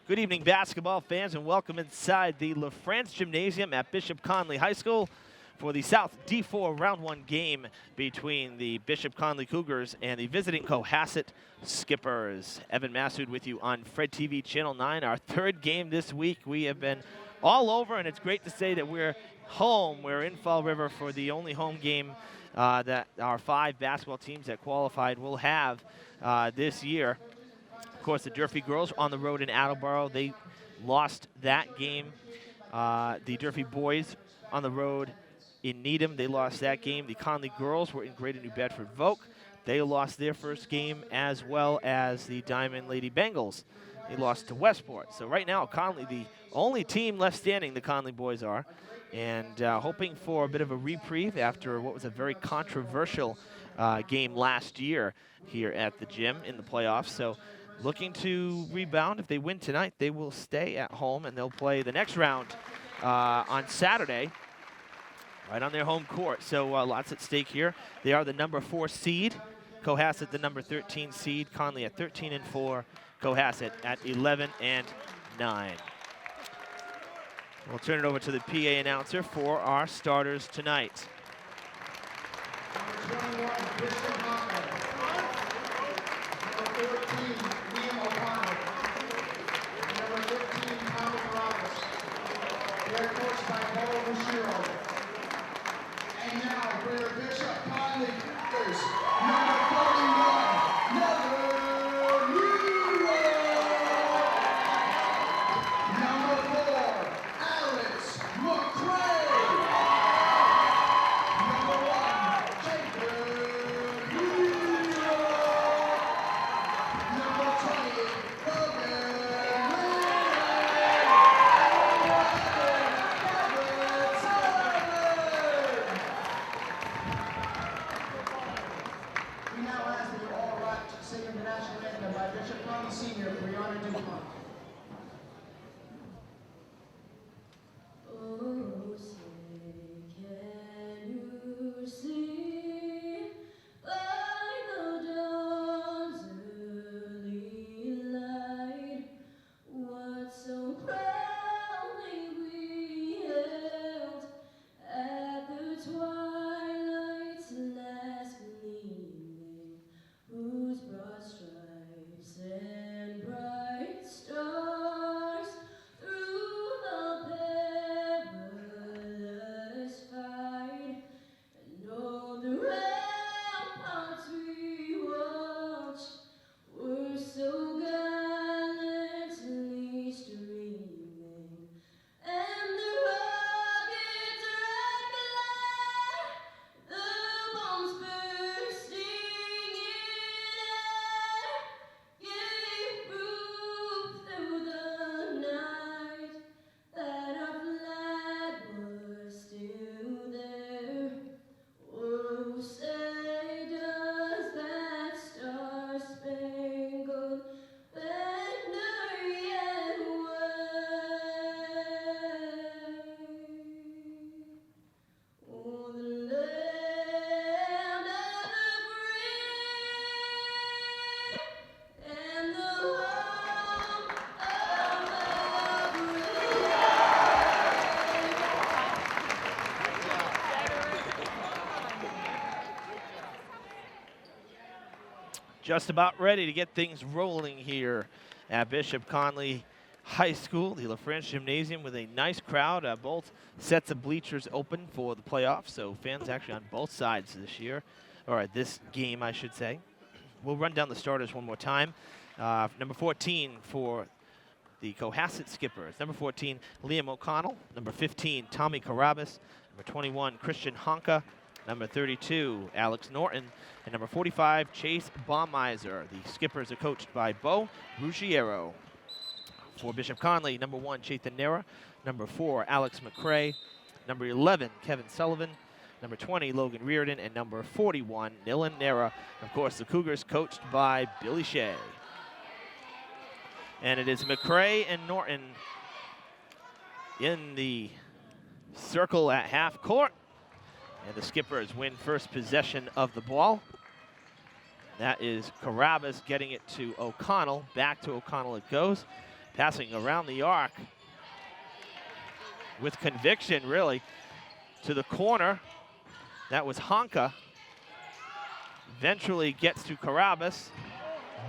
Good evening, basketball fans, and welcome inside the LaFrance Gymnasium at Bishop Connolly High School for the South D4 Round 1 game between the Bishop Connolly Cougars and the visiting Cohasset Skippers. Evan Massoud with you on Fred TV Channel 9. Our third game this week. We have been all over, and it's great to say that we're home. We're in Fall River for the only home game that our 5 basketball teams that qualified will have this year. Of course, the Durfee girls on the road in Attleboro, they lost that game. The Durfee boys on the road in Needham, they lost that game. The Connolly girls were in Greater New Bedford Voc. They lost their first game, as well as the Diamond Lady Bengals. They lost to Westport. So right now, Connolly, the only team left standing, the Connolly boys are, and hoping for a bit of a reprieve after what was a very controversial game last year here at the gym in the playoffs. So looking to rebound. If they win tonight, they will stay at home, and they'll play the next round on Saturday, right on their home court. So lots at stake here. They are the number 4 seed. Cohasset, the number 13 seed. Connolly at 13-4. Cohasset at 11-9. We'll turn it over to the PA announcer for our starters tonight. And now for your Bishop Connolly Cougars, number 41, Mother Leroy. Number 4, Alex McCray. Number 1, Jacob Leroy. Number 20, Logan We now ask that you all rise to sing the national anthem by Bishop Connolly Sr. Brianna DuPont. Oh, say, can you see by the dawn's early light what so proudly we hailed at the twilight's last gleaming, whose broad stripes and bright stars through the perilous fight, and all the ramparts we watched were so gallantly streaming, and the rockets red glare, the bombs bursting in air, gave proof through the night that our flag was still there. Oh, say does that star-spangled banner yet wave? Oh, the land of the brave and the home of the brave. Just about ready to get things rolling here at Bishop Connolly High School, the LaFrance Gymnasium, with a nice crowd. Both sets of bleachers open for the playoffs, so fans actually on both sides this year, or this game, I should say. We'll run down the starters one more time. Number 14 for the Cohasset Skippers. Number 14, Liam O'Connell. Number 15, Tommy Carabas. Number 21, Christian Honka. Number 32, Alex Norton. And number 45, Chase Baumeiser. The Skippers are coached by Bo Ruggiero. For Bishop Connolly, number 1, Chethan Nera. Number 4, Alex McCray. Number 11, Kevin Sullivan. Number 20, Logan Reardon. And number 41, Nilan Nera. Of course, the Cougars coached by Billy Shea. And it is McCray and Norton in the circle at half court. And the Skippers win first possession of the ball. That is Carabas getting it to O'Connell. Back to O'Connell it goes. Passing around the arc with conviction, really, to the corner. That was Honka. Eventually gets to Carabas.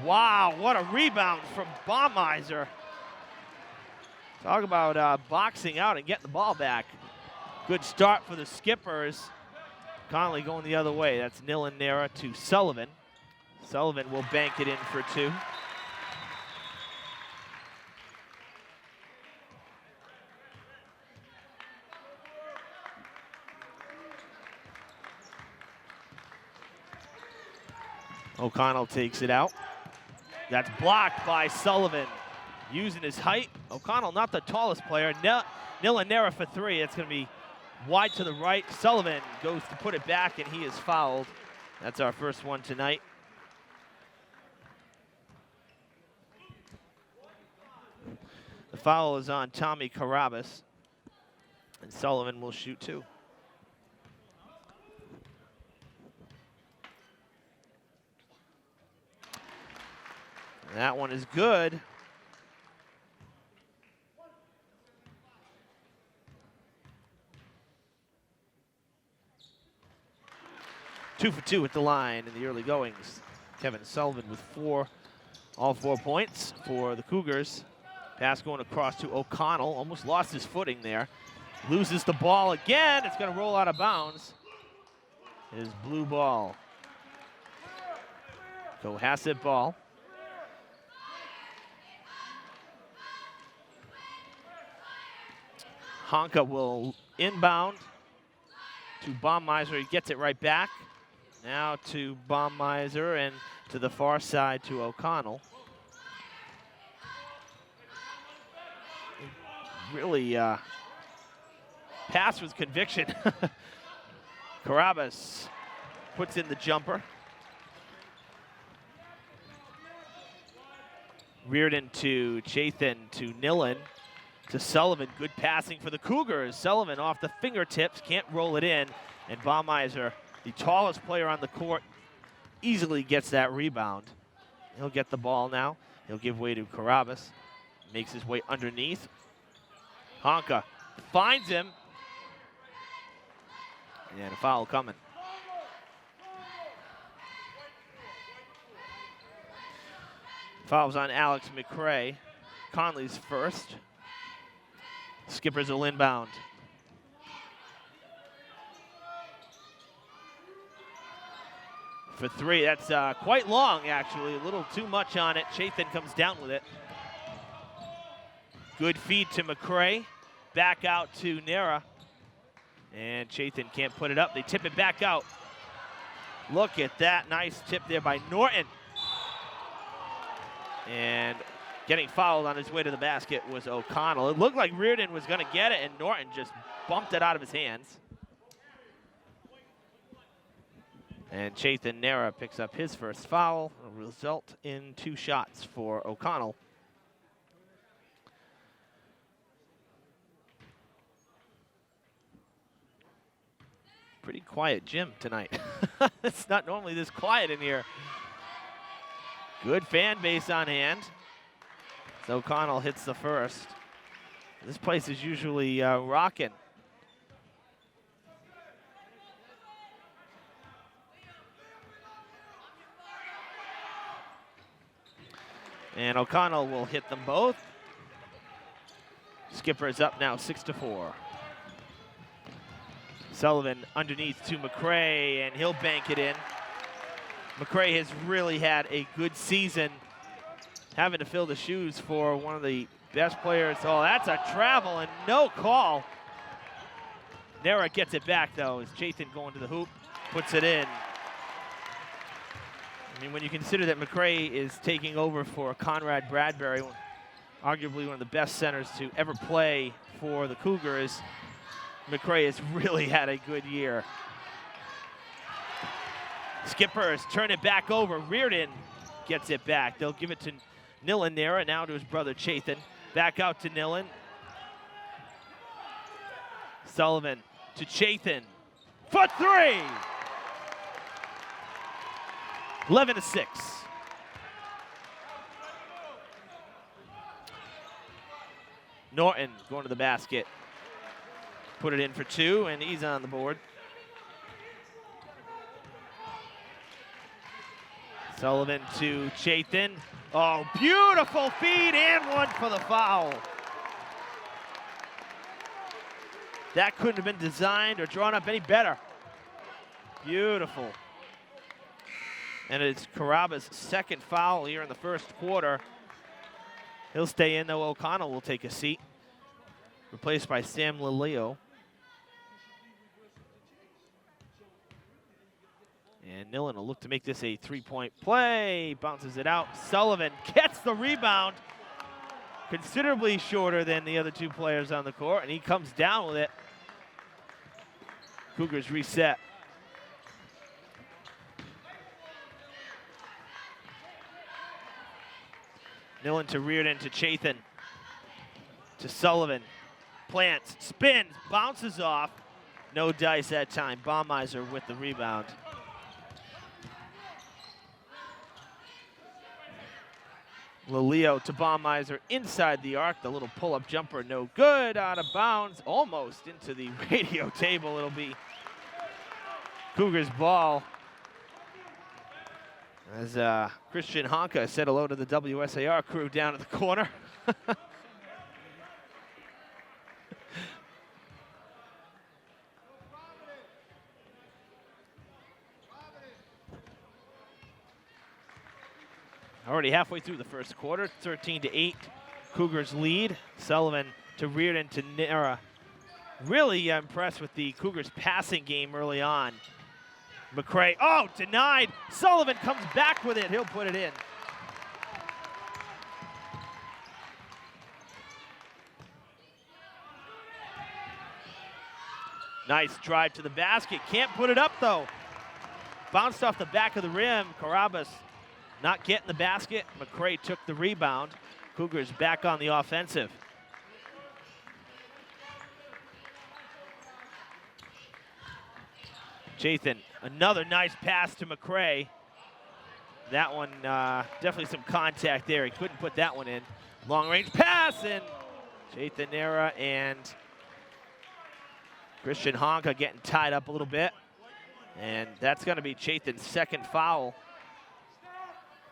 Wow, what a rebound from Baumeiser. Talk about boxing out and getting the ball back. Good start for the Skippers. Connolly going the other way. That's Nilanera to Sullivan. Sullivan will bank it in for 2. O'Connell takes it out. That's blocked by Sullivan. Using his height. O'Connell not the tallest player. Nilanera for 3. It's going to be wide to the right. Sullivan goes to put it back, and he is fouled. That's our first one tonight. The foul is on Tommy Carabas, and Sullivan will shoot 2. That one is good. Two for 2 at the line in the early goings. Kevin Sullivan with 4, all 4 points for the Cougars. Pass going across to O'Connell. Almost lost his footing there. Loses the ball again. It's going to roll out of bounds. His blue ball. Cohasset ball. Honka will inbound to Baumeiser. He gets it right back. Now to Baumeiser and to the far side to O'Connell. Really pass with conviction. Carabas puts in the jumper. Reardon to Chathan to Nillen to Sullivan. Good passing for the Cougars. Sullivan off the fingertips, can't roll it in. And Baumeiser, the tallest player on the court, easily gets that rebound. He'll get the ball now. He'll give way to Carabas. Makes his way underneath. Honka finds him. And a foul coming. Foul's on Alex McCray. Conley's first. Skippers will inbound. For 3, that's quite long, actually. A little too much on it. Chathan comes down with it. Good feed to McCray. Back out to Nera. And Chathan can't put it up. They tip it back out. Look at that. Nice tip there by Norton. And getting fouled on his way to the basket was O'Connell. It looked like Reardon was going to get it, and Norton just bumped it out of his hands. And Chathan Nera picks up his first foul. A result in 2 shots for O'Connell. Pretty quiet gym tonight. It's not normally this quiet in here. Good fan base on hand. So O'Connell hits the first. This place is usually rocking. And O'Connell will hit them both. Skipper is up now 6-4. Sullivan underneath to McCray, and he'll bank it in. McCray has really had a good season, having to fill the shoes for one of the best players. Oh, that's a travel and no call. Nera gets it back, though, as Chathan going to the hoop, puts it in. I mean, when you consider that McCray is taking over for Conrad Bradbury, arguably one of the best centers to ever play for the Cougars, McCray has really had a good year. Skippers turn it back over. Reardon gets it back. They'll give it to Nilanera, now to his brother Chathan. Back out to Nillen. Sullivan to Chathan for 3. 11-6. Norton going to the basket. Put it in for 2, and he's on the board. Sullivan to Chaitin. Oh, beautiful feed and 1 for the foul. That couldn't have been designed or drawn up any better. Beautiful. And it's Caraba's second foul here in the first quarter. He'll stay in, though O'Connell will take a seat. Replaced by Sam Lilio. And Nillen will look to make this a 3-point play. Bounces it out. Sullivan gets the rebound. Considerably shorter than the other 2 players on the court, and he comes down with it. Cougars reset. Nillen to Reardon to Chaitin. To Sullivan. Plants, spins, bounces off. No dice that time. Baumeiser with the rebound. Lilio to Baumeiser inside the arc. The little pull-up jumper, no good. Out of bounds, almost into the radio table. It'll be Cougars ball. As Christian Honka said hello to the WSAR crew down at the corner. Already halfway through the first quarter, 13-8. Cougars lead. Sullivan to Reardon to Nera. Really impressed with the Cougars passing game early on. McCray, oh, denied. Sullivan comes back with it. He'll put it in. Nice drive to the basket. Can't put it up, though. Bounced off the back of the rim. Carabas not getting the basket. McCray took the rebound. Cougars back on the offensive. Chaitin, another nice pass to McCray. That one, definitely some contact there. He couldn't put that one in. Long range pass, and Chaitin Nera and Christian Honka getting tied up a little bit. And that's gonna be Chaitin's second foul.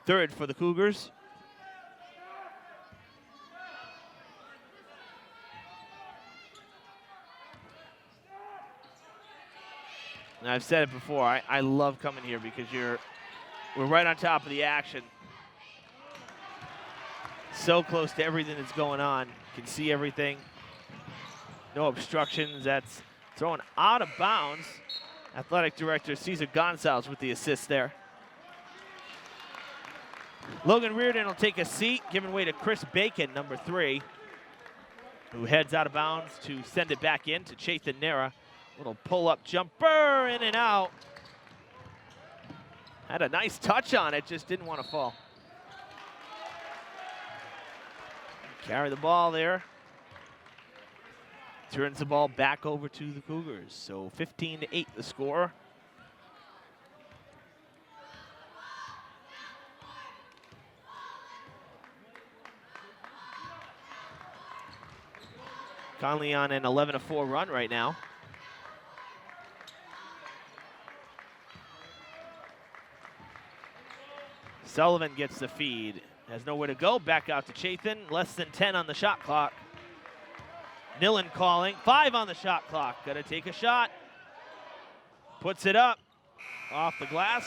Third for the Cougars. And I've said it before, I love coming here because we're right on top of the action. So close to everything that's going on. Can see everything. No obstructions. That's thrown out of bounds. Athletic director Cesar Gonzalez with the assist there. Logan Reardon will take a seat, giving way to Chris Bacon, number 3, who heads out of bounds to send it back in to Chaitin Nera. Little pull-up jumper, in and out. Had a nice touch on it, just didn't want to fall. Carry the ball there. Turns the ball back over to the Cougars. So 15-8 the score. Connolly on an 11-4 run right now. Sullivan gets the feed. Has nowhere to go. Back out to Chaitin. Less than 10 on the shot clock. Nillen calling. 5 on the shot clock. Got to take a shot. Puts it up. Off the glass.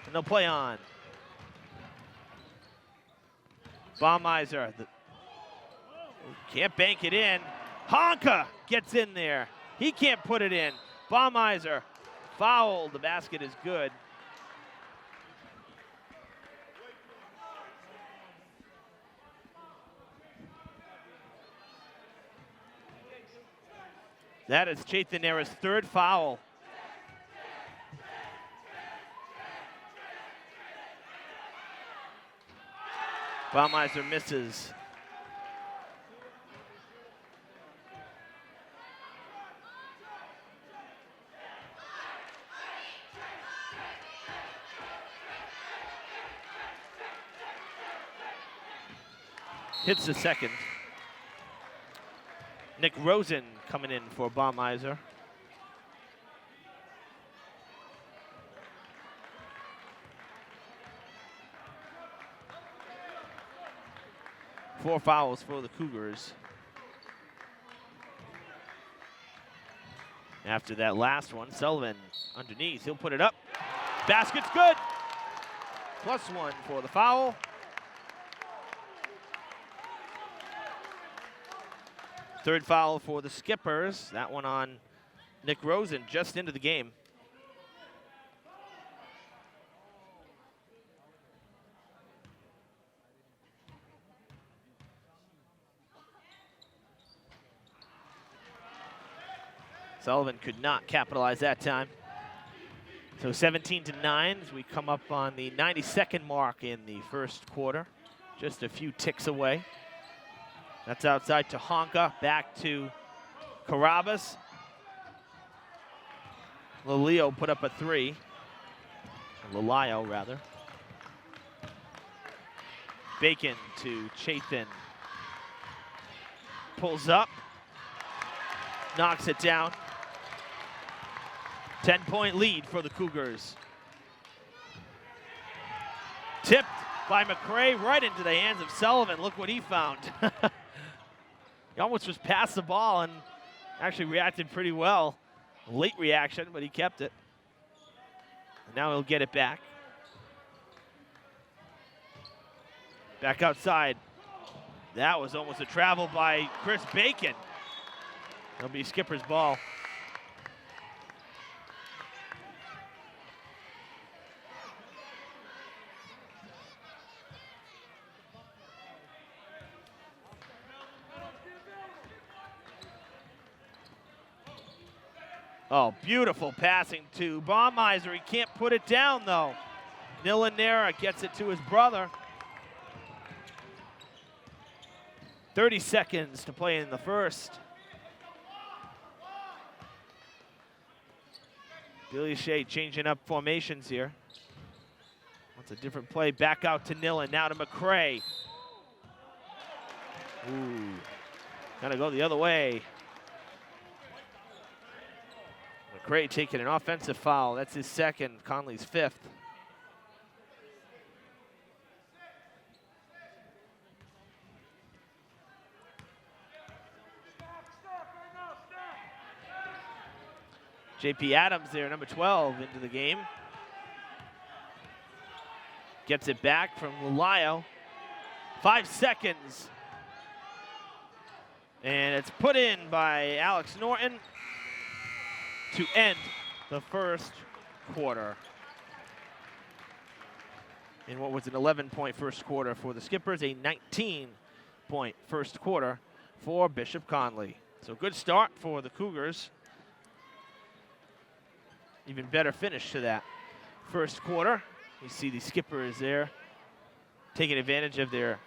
And they'll play on. Baumeiser. Can't bank it in. Honka gets in there. He can't put it in. Baumeiser fouled. The basket is good. That is Chaitin Nera's third foul. Baumeiser misses. Hits the second. Nick Rosen coming in for Baumeiser. Four fouls for the Cougars. After that last one, Sullivan underneath, he'll put it up. Basket's good. +1 for the foul. Third foul for the Skippers. That one on Nick Rosen, just into the game. Sullivan could not capitalize that time. So 17-9 as we come up on the 92nd mark in the first quarter. Just a few ticks away. That's outside to Honka, back to Carabas. Lalio put up a 3. Lalio, rather. Bacon to Chafin. Pulls up. Knocks it down. 10-point lead for the Cougars. Tipped by McCray right into the hands of Sullivan. Look what he found. He almost just passed the ball and actually reacted pretty well. Late reaction, but he kept it. And now he'll get it back. Back outside. That was almost a travel by Chris Bacon. It'll be Skipper's ball. Oh, beautiful passing to Baumeiser. He can't put it down, though. Nilanera gets it to his brother. 30 seconds to play in the first. Billy Shea changing up formations here. Wants a different play. Back out to Nillen. Now to McCray. Ooh. Gotta go the other way. McCray taking an offensive foul. That's his second. Connolly's 5th. JP Adams there, number 12, into the game. Gets it back from Lalio. 5 seconds. And it's put in by Alex Norton to end the first quarter. In what was an 11-point first quarter for the Skippers, a 19-point first quarter for Bishop Connolly. So good start for the Cougars. Even better finish to that first quarter. You see the Skippers there taking advantage of their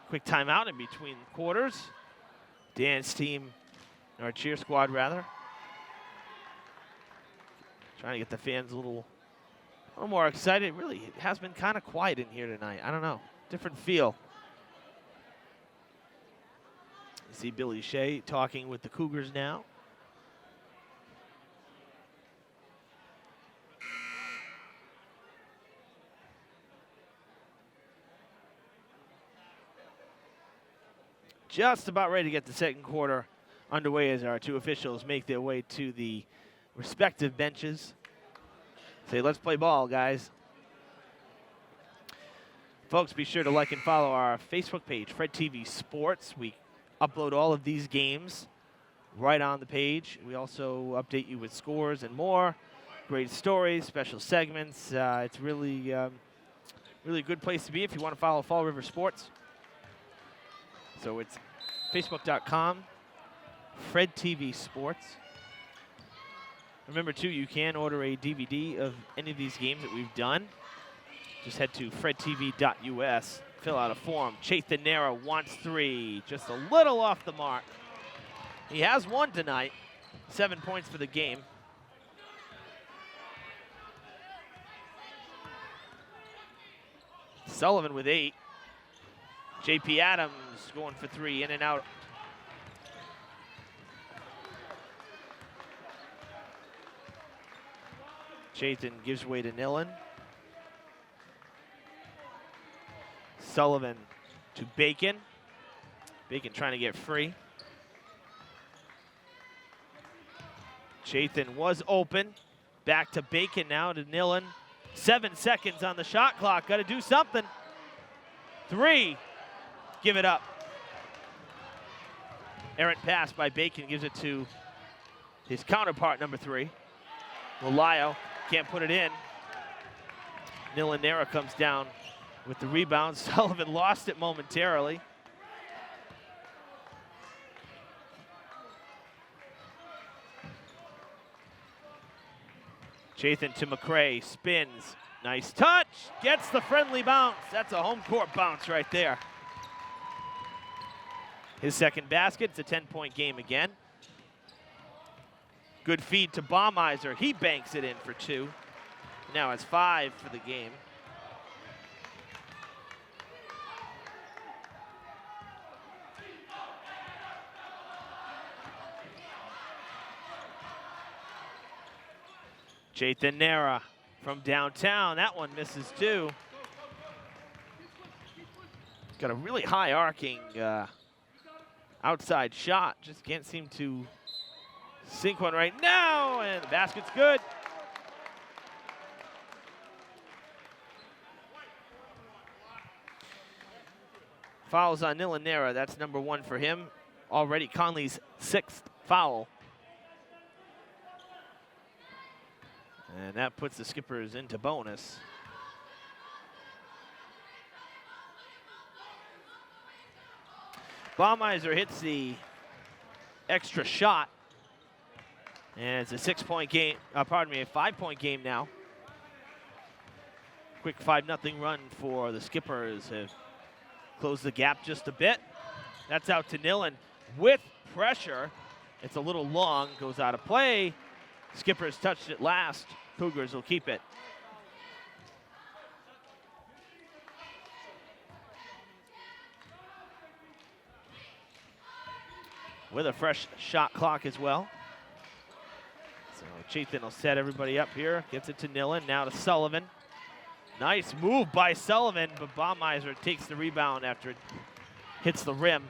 quick timeout in between quarters. Dan's team, or cheer squad rather, trying to get the fans a little more excited. It really has been kind of quiet in here tonight. I don't know, different feel. You see Billy Shea talking with the Cougars now. Just about ready to get the second quarter underway as our two officials make their way to the respective benches. Say, let's play ball, guys. Folks, be sure to like and follow our Facebook page, Fred TV Sports. We upload all of these games right on the page. We also update you with scores and more. Great stories, special segments. It's really a good place to be if you want to follow Fall River Sports. So it's facebook.com, Fred TV Sports. Remember, too, you can order a DVD of any of these games that we've done. Just head to fredtv.us, fill out a form. Chafin wants 3, just a little off the mark. He has 1 tonight, 7 points for the game. Sullivan with 8. JP Adams going for 3, in and out. Chaitin gives way to Nillen. Sullivan to Bacon. Bacon trying to get free. Chaitin was open. Back to Bacon now to Nillen. 7 seconds on the shot clock. Got to do something. 3. Give it up. Errant pass by Bacon gives it to his counterpart, number 3. Lalayo can't put it in. Nillen comes down with the rebound. Sullivan lost it momentarily. Chaitin to McCray, spins. Nice touch, gets the friendly bounce. That's a home court bounce right there. His second basket, it's a 10-point game again. Good feed to Baumeiser, he banks it in for 2. Now it's 5 for the game. Chaitin Nera from downtown. That one misses too. Got a really high arcing outside shot. Just can't seem to sink one right now. And the basket's good. Fouls on Nillen Nera. That's number 1 for him. Already Connolly's 6th foul. And that puts the Skippers into bonus. Baumeiser hits the extra shot. And it's a 6-point game, a 5-point game now. Quick 5-0 run for the Skippers. Have closed the gap just a bit. That's out to Nillen with pressure. It's a little long, goes out of play. Skippers touched it last. Cougars will keep it. With a fresh shot clock as well. So Chaitin will set everybody up here. Gets it to Nillen, now to Sullivan. Nice move by Sullivan, but Baumeiser takes the rebound after it hits the rim.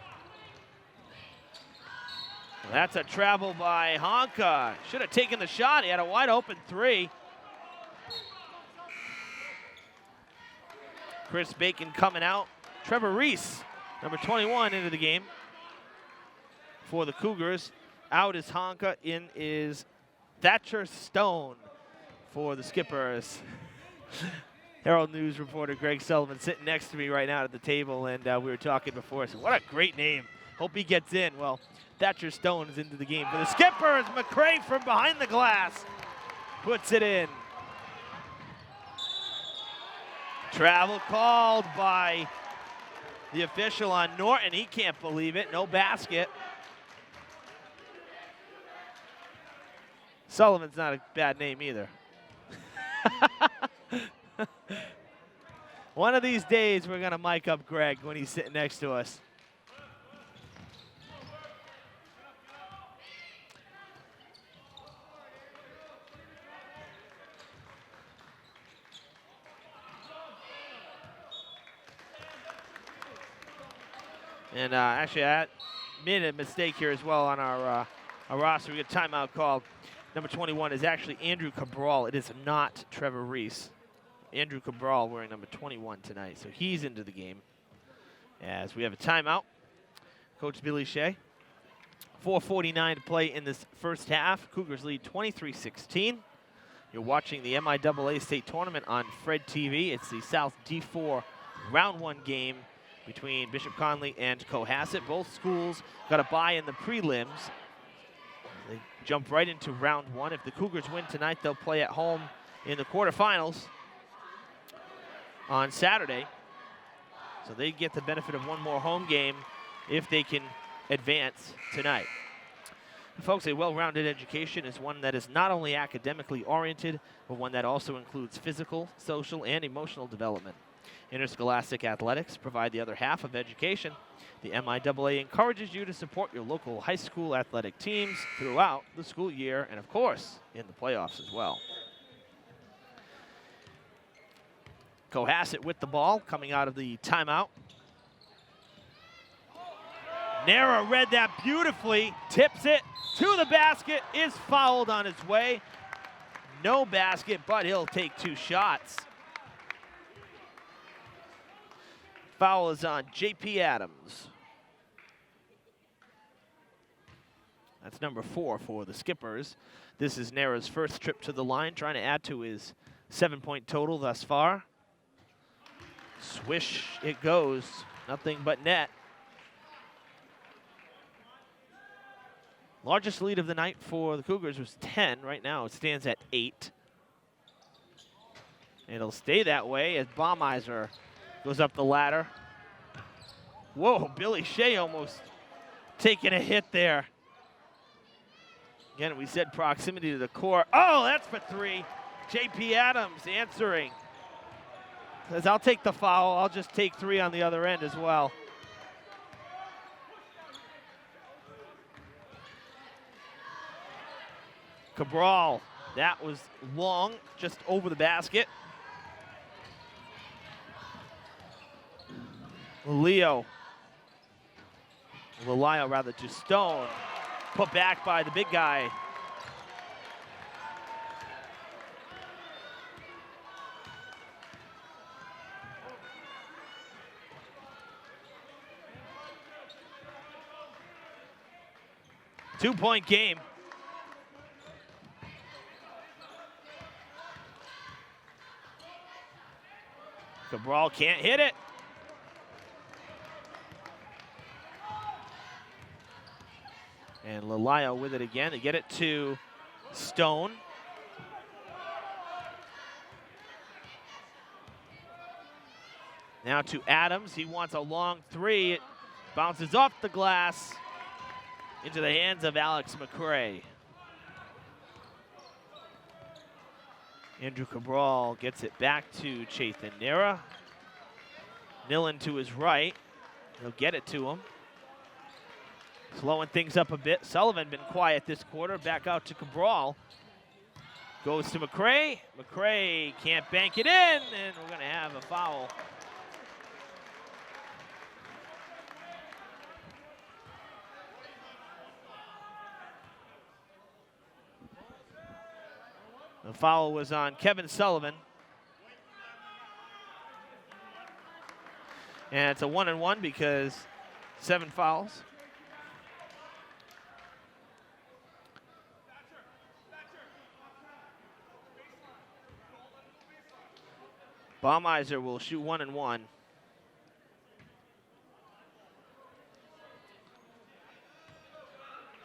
That's a travel by Honka. Should have taken the shot. He had a wide open 3. Chris Bacon coming out. Trevor Reese, number 21, into the game for the Cougars. Out is Honka, in is Thatcher Stone for the Skippers. Herald News reporter Greg Sullivan sitting next to me right now at the table, and we were talking before. So what a great name. Hope he gets in. Well, Thatcher Stone is into the game for the Skippers. McCray from behind the glass puts it in. Travel called by the official on Norton. He can't believe it. No basket. Sullivan's not a bad name either. One of these days, we're going to mic up Greg when he's sitting next to us. And actually, I made a mistake here as well on our roster. We got a timeout called. Number 21 is actually Andrew Cabral. It is not Trevor Reese. Andrew Cabral wearing number 21 tonight, so he's into the game. As we have a timeout. Coach Billy Shea. 4:49 to play in this first half. Cougars lead 23-16. You're watching the MIAA State Tournament on Fred TV. It's the South D4 Round 1 game between Bishop Connolly and Cohasset. Both schools got a bye in the prelims. They jump right into round 1. If the Cougars win tonight, they'll play at home in the quarterfinals on Saturday. So they get the benefit of one more home game if they can advance tonight. And folks, a well-rounded education is one that is not only academically oriented, but one that also includes physical, social, and emotional development. Interscholastic athletics provide the other half of education. The MIAA encourages you to support your local high school athletic teams throughout the school year and, of course, in the playoffs as well. Cohasset with the ball coming out of the timeout. Nera read that beautifully, tips it to the basket, is fouled on his way. No basket, but he'll take 2 shots. Foul is on J.P. Adams. That's number 4 for the Skippers. This is Nera's first trip to the line, trying to add to his 7-point total thus far. Swish it goes, nothing but net. Largest lead of the night for the Cougars was 10. Right now it stands at 8. It'll stay that way as Baumeiser goes up the ladder. Whoa, Billy Shea almost taking a hit there. Again, we said proximity to the core. Oh, that's for 3. J.P. Adams answering. Says, I'll take the foul. I'll just take 3 on the other end as well. Cabral, that was long, just over the basket. Leo rather to Stone. Put back by the big guy. Two-point game. Cabral can't hit it. And Lalayo with it again. They get it to Stone. Now to Adams. He wants a long 3. It bounces off the glass into the hands of Alex McCray. Andrew Cabral gets it back to Chathan Nera. Nillen to his right. He'll get it to him. Slowing things up a bit. Sullivan been quiet this quarter. Back out to Cabral. Goes to McCray. McCray can't bank it in, and we're going to have a foul. The foul was on Kevin Sullivan. And it's a 1-and-1 because 7 fouls. Baumeiser will shoot 1-and-1.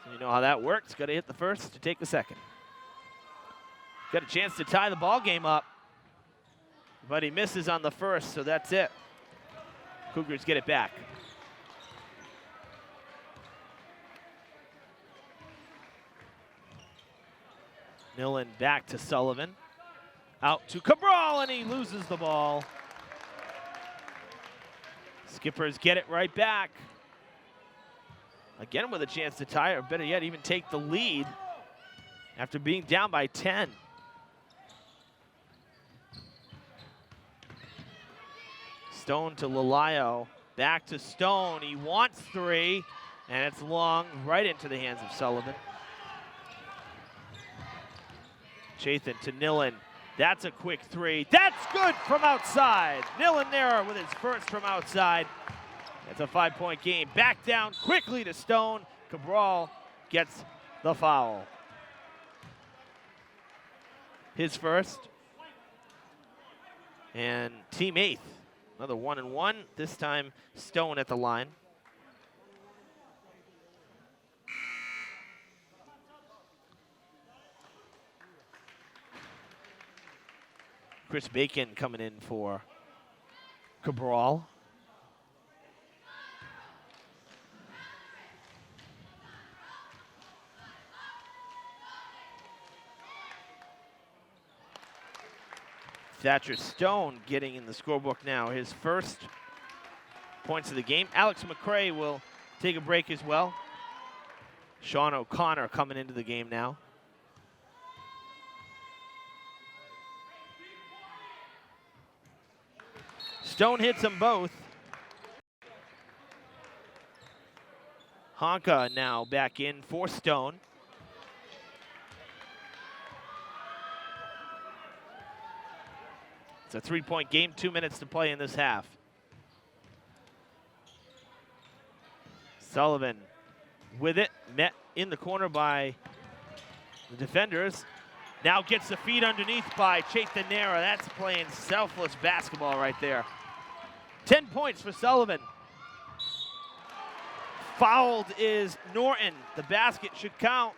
So you know how that works. Got to hit the first to take the second. Got a chance to tie the ball game up, but he misses on the first, so that's it. Cougars get it back. Nillen back to Sullivan. Out to Cabral, and he loses the ball. Skippers get it right back. Again with a chance to tie, or better yet, even take the lead after being down by 10. Stone to Lalayo, back to Stone. He wants 3, and it's long, right into the hands of Sullivan. Chathan to Nillen. That's a quick 3. That's good from outside. Nillen Nera with his first from outside. That's a 5-point game. Back down quickly to Stone. Cabral gets the foul. His first. And team 8th. Another 1-and-1. This time Stone at the line. Chris Bacon coming in for Cabral. Thatcher Stone getting in the scorebook now. His first points of the game. Alex McCray will take a break as well. Sean O'Connor coming into the game now. Stone hits them both. Honka now back in for Stone. It's a 3-point game, 2 minutes to play in this half. Sullivan with it, met in the corner by the defenders. Now gets the feed underneath by Chaithanera. That's playing selfless basketball right there. 10 points for Sullivan. Fouled is Norton. The basket should count.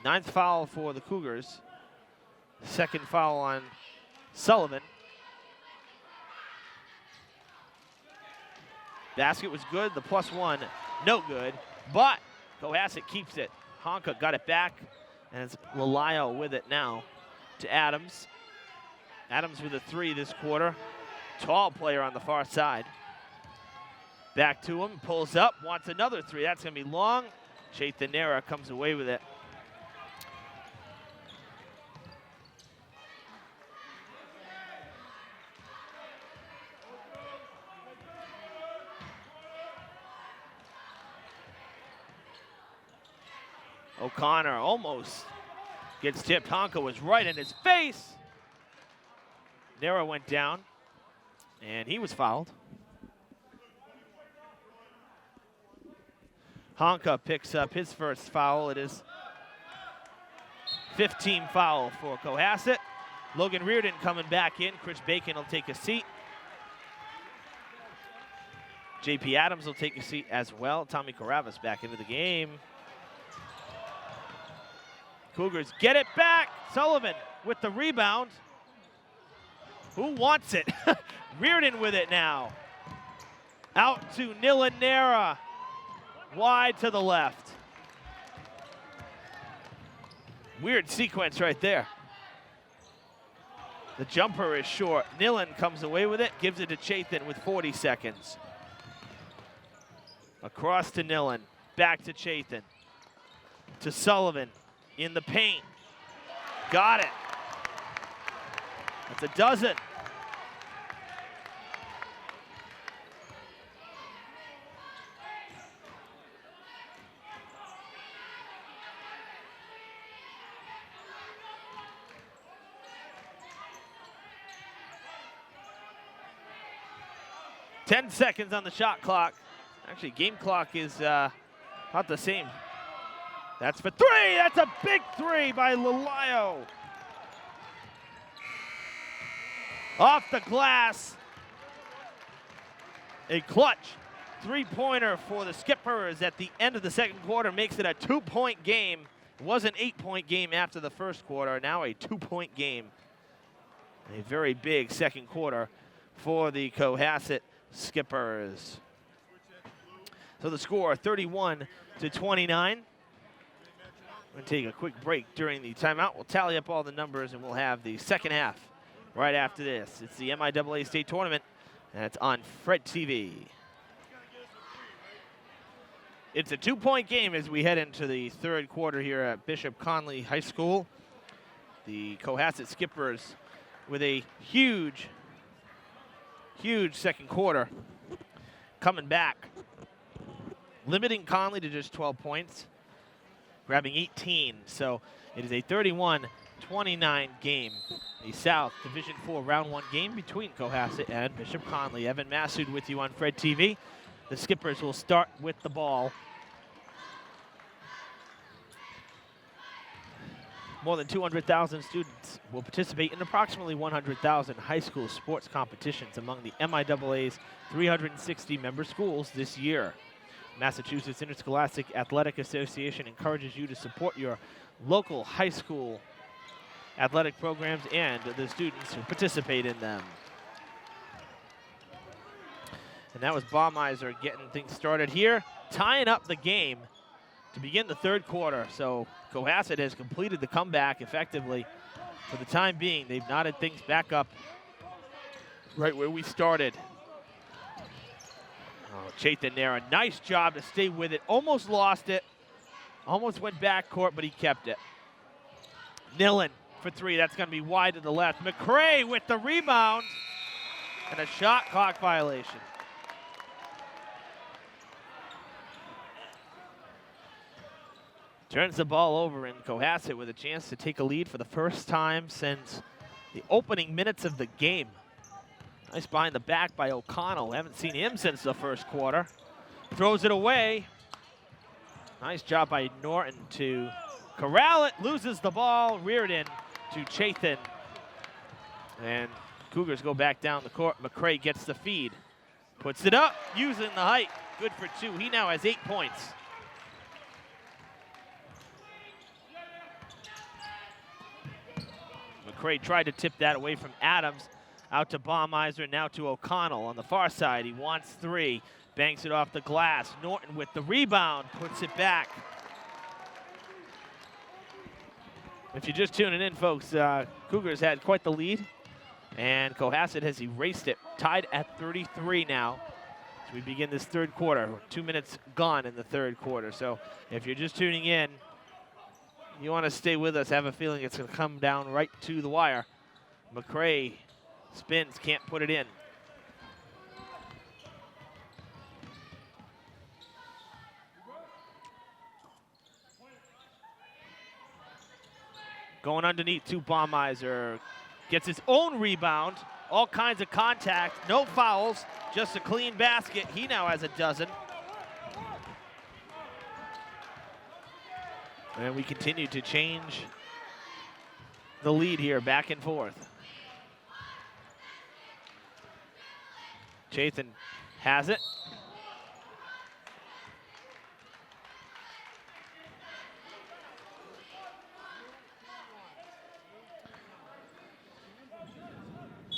Ninth foul for the Cougars. Second foul on Sullivan. Basket was good, the +1, no good, but Cohasset keeps it. Honka got it back, and it's Lalio with it now to Adams. Adams with a 3 this quarter. Tall player on the far side. Back to him, pulls up, wants another 3. That's gonna be long. Chaithanera comes away with it. O'Connor almost gets tipped. Honka was right in his face. Nera went down, and he was fouled. Honka picks up his first foul. It is 15 foul for Cohasset. Logan Reardon coming back in. Chris Bacon will take a seat. JP Adams will take a seat as well. Tommy Caravas back into the game. Cougars get it back. Sullivan with the rebound. Who wants it? Reardon with it now. Out to Nilanera. Wide to the left. Weird sequence right there. The jumper is short. Nilan comes away with it, gives it to Chathan with 40 seconds. Across to Nilan, back to Chathan. To Sullivan. In the paint. Got it. That's a dozen. Ten seconds on the shot clock. Actually, game clock is about the same. That's for 3. That's a big 3 by Lalio. Off the glass. A clutch 3-pointer for the Skippers at the end of the second quarter makes it a 2-point game. It was an 8-point game after the first quarter. Now a 2-point game. A very big second quarter for the Cohasset Skippers. So the score 31-29. We're going to take a quick break during the timeout. We'll tally up all the numbers, and we'll have the second half right after this. It's the MIAA State Tournament, and it's on Fred TV. It's a 2-point game as we head into the third quarter here at Bishop Connolly High School. The Cohasset Skippers with a huge second quarter coming back, limiting Connolly to just 12 points. Grabbing 18, so it is a 31-29 game. A South Division IV Round 1 game between Cohasset and Bishop Connolly. Evan Massoud with you on Fred TV. The Skippers will start with the ball. More than 200,000 students will participate in approximately 100,000 high school sports competitions among the MIAA's 360 member schools this year. Massachusetts Interscholastic Athletic Association encourages you to support your local high school athletic programs and the students who participate in them. And that was Baumeiser getting things started here, tying up the game to begin the third quarter. So Cohasset has completed the comeback effectively. For the time being, they've knotted things back up right where we started. Oh, Chaitin there, a nice job to stay with it. Almost lost it. Almost went back court, but he kept it. Nillen for three. That's going to be wide to the left. McCray with the rebound. And a shot clock violation. Turns the ball over, and Cohasset with a chance to take a lead for the first time since the opening minutes of the game. Nice behind the back by O'Connell. Haven't seen him since the first quarter. Throws it away. Nice job by Norton to corral it. Loses the ball. Reared in to Chaitin. And Cougars go back down the court. McCray gets the feed. Puts it up, using the height. Good for two. He now has 8 points. McCray tried to tip that away from Adams. Out to Baumeiser, now to O'Connell on the far side. He wants three. Banks it off the glass. Norton with the rebound, puts it back. If you're just tuning in, folks, Cougars had quite the lead, and Cohasset has erased it. Tied at 33 now as we begin this third quarter. 2 minutes gone in the third quarter. So if you're just tuning in, you want to stay with us. I have a feeling it's going to come down right to the wire. McCray spins, can't put it in. Going underneath to Baumeiser. Gets his own rebound. All kinds of contact. No fouls. Just a clean basket. He now has a dozen. And we continue to change the lead here, back and forth. Chaitin has it.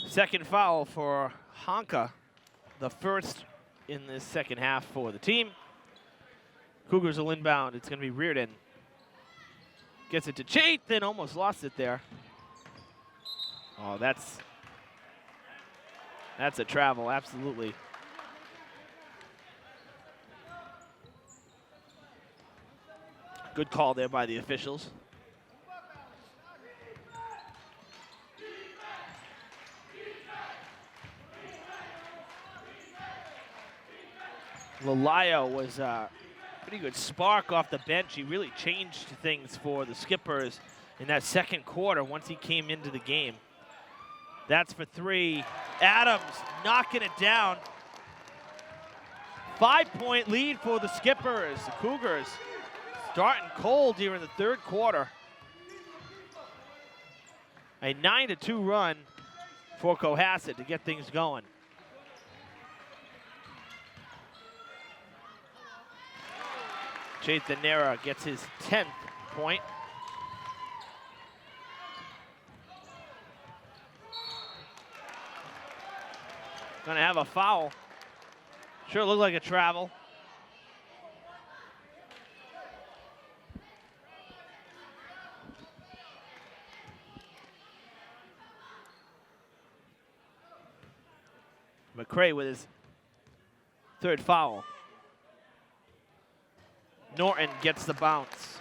Second foul for Honka, the first in this second half for the team. Cougars will inbound. It's going to be Reardon. Gets it to Chaitin, almost lost it there. Oh, that's a travel, absolutely. Good call there by the officials. Lalayo was a pretty good spark off the bench. He really changed things for the Skippers in that second quarter once he came into the game. That's for three. Adams knocking it down. 5-point lead for the Skippers. The Cougars starting cold here in the third quarter. A 9-2 run for Cohasset to get things going. Chaitin gets his 10th point. Gonna have a foul. Sure looked like a travel. McCray with his third foul. Norton gets the bounce.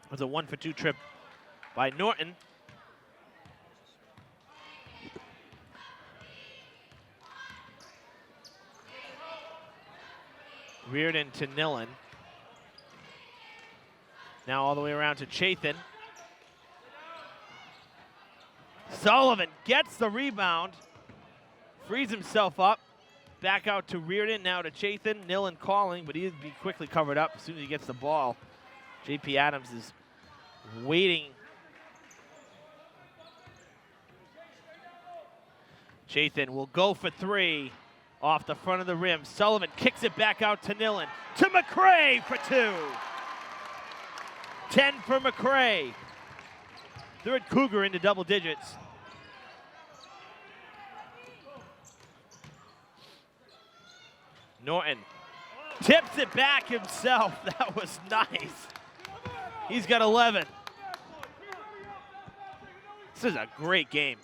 It was a 1-for-2 trip by Norton. Reardon to Nillen. Now all the way around to Chaitin. Sullivan gets the rebound. Frees himself up. Back out to Reardon, now to Chaitin. Nillen calling, but he'd be quickly covered up as soon as he gets the ball. J.P. Adams is waiting. Chaitin will go for three. Off the front of the rim. Sullivan kicks it back out to Nillen. To McCray for two. 10 for McCray. Third Cougar into double digits. Norton tips it back himself. That was nice. He's got 11. This is a great game.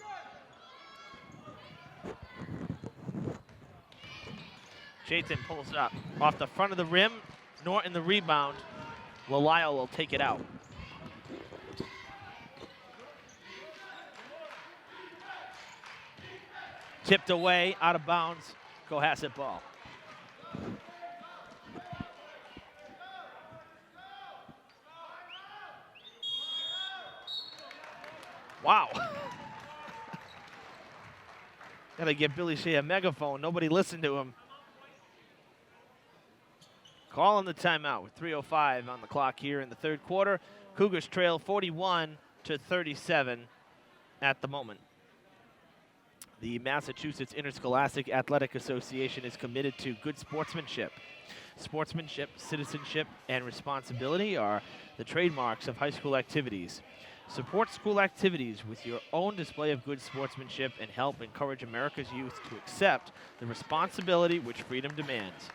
Chayton pulls it up. Off the front of the rim, Norton the rebound. Lyle will take it out. Tipped away, out of bounds, Cohasset ball. Wow. Gotta give Billy Shea a megaphone. Nobody listened to him. Calling the timeout with 3:05 on the clock here in the third quarter. Cougars trail 41-37 at the moment. The Massachusetts Interscholastic Athletic Association is committed to good sportsmanship. Sportsmanship, citizenship, and responsibility are the trademarks of high school activities. Support school activities with your own display of good sportsmanship and help encourage America's youth to accept the responsibility which freedom demands.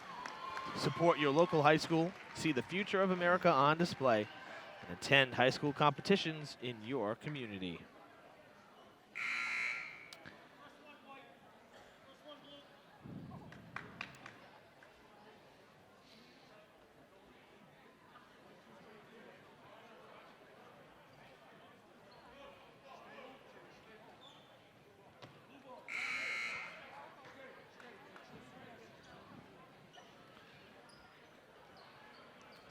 Support your local high school, see the future of America on display, and attend high school competitions in your community.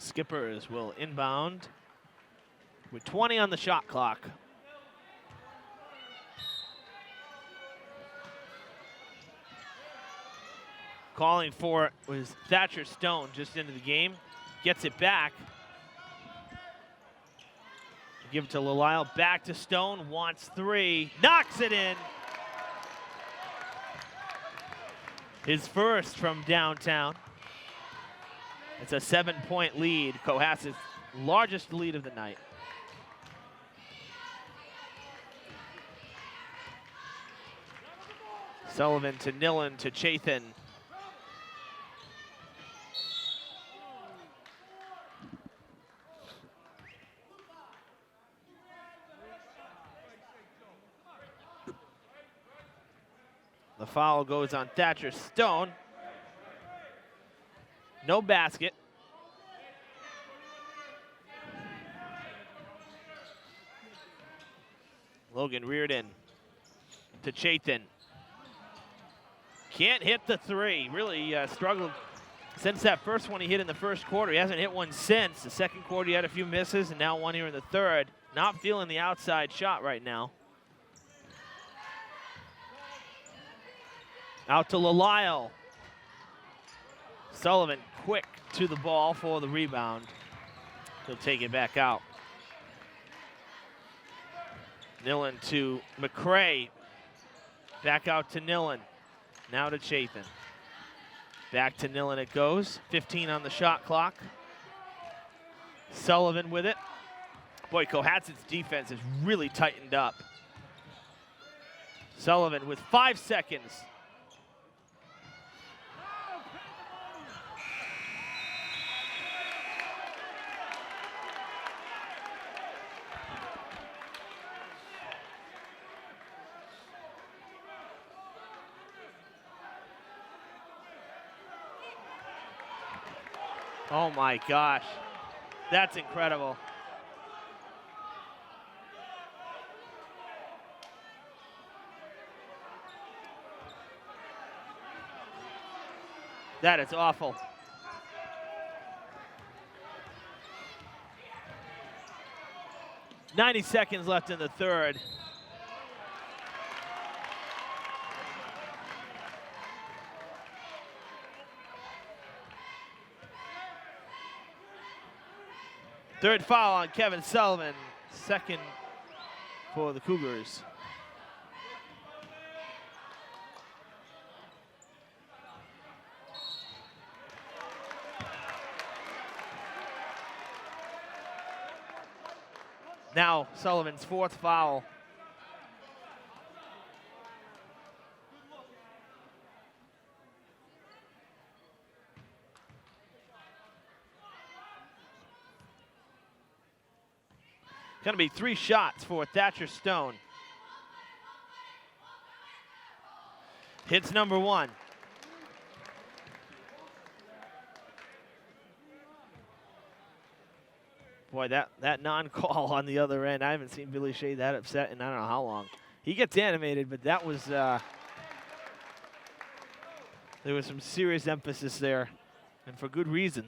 Skippers will inbound with 20 on the shot clock. Calling for it was Thatcher Stone just into the game. Gets it back. Give it to Lyle. Back to Stone. Wants three. Knocks it in. His first from downtown. It's a 7-point lead. Cohasset's largest lead of the night. Sullivan to Nillen to Chayton. The foul goes on Thatcher Stone. No basket. Logan reared in to Chayton. Can't hit the three. Really struggled since that first one he hit in the first quarter. He hasn't hit one since. The second quarter he had a few misses, and now one here in the third. Not feeling the outside shot right now. Out to Lyle. Sullivan quick to the ball for the rebound. He'll take it back out. Nillen to McCray. Back out to Nillen. Now to Chayton. Back to Nillen it goes. 15 on the shot clock. Sullivan with it. Boy, Cohasset's defense has really tightened up. Sullivan with 5 seconds. Oh my gosh, that's incredible. That is awful. "90 seconds left in the third. Third foul on Kevin Sullivan, second for the Cougars. Now Sullivan's 4th foul. Going to be 3 shots for Thatcher Stone. Hits number 1. Boy, that non-call on the other end, I haven't seen Billy Shea that upset in I don't know how long. He gets animated, but that was, there was some serious emphasis there, and for good reason.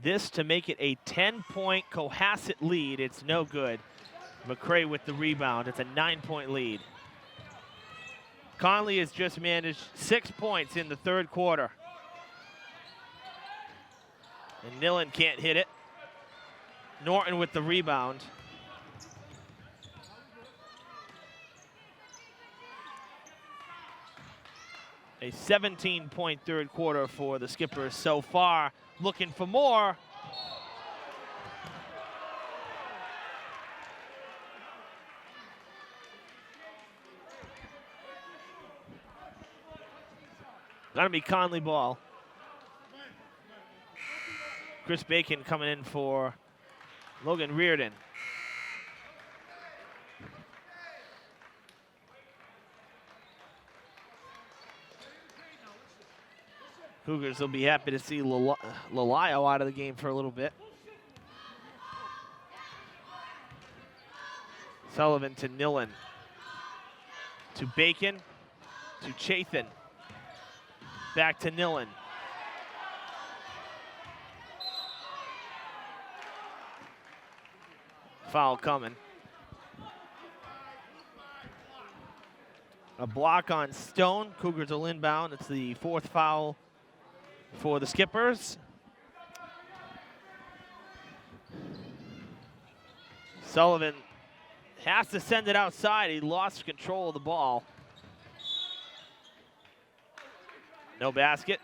This to make it a 10-point Cohasset lead. It's no good. McCray with the rebound. It's a 9-point lead. Connolly has just managed 6 points in the 3rd quarter. And Nillen can't hit it. Norton with the rebound. A 17-point 3rd quarter for the Skippers so far. Looking for more. Gonna be Conley ball. Chris Bacon coming in for Logan Reardon. Cougars will be happy to see Lalayo out of the game for a little bit. Sullivan to Nillen. To Bacon. To Chathan. Back to Nillen. Foul coming. A block on Stone. Cougars will inbound. It's the 4th foul for the Skippers. Sullivan has to send it outside. He lost control of the ball. No basket.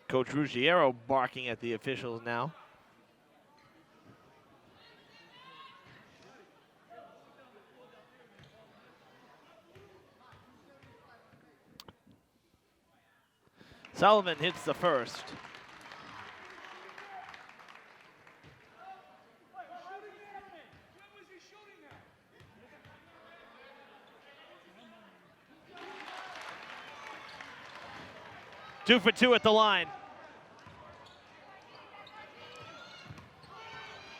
Coach Ruggiero barking at the officials now. Sullivan hits the first. Two for 2 at the line.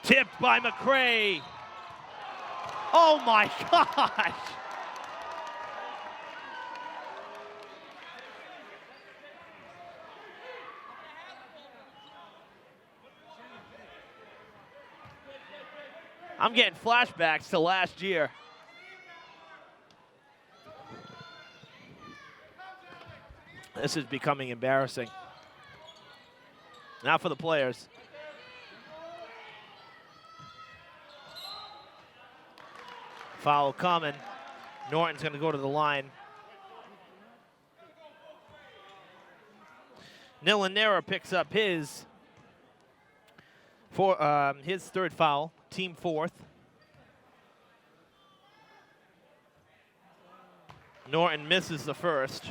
Tipped by McCray. Oh my gosh. I'm getting flashbacks to last year. This is becoming embarrassing. Now for the players. Foul coming. Norton's going to go to the line. Nilanera picks up his 3rd foul, team 4th. Norton misses the first.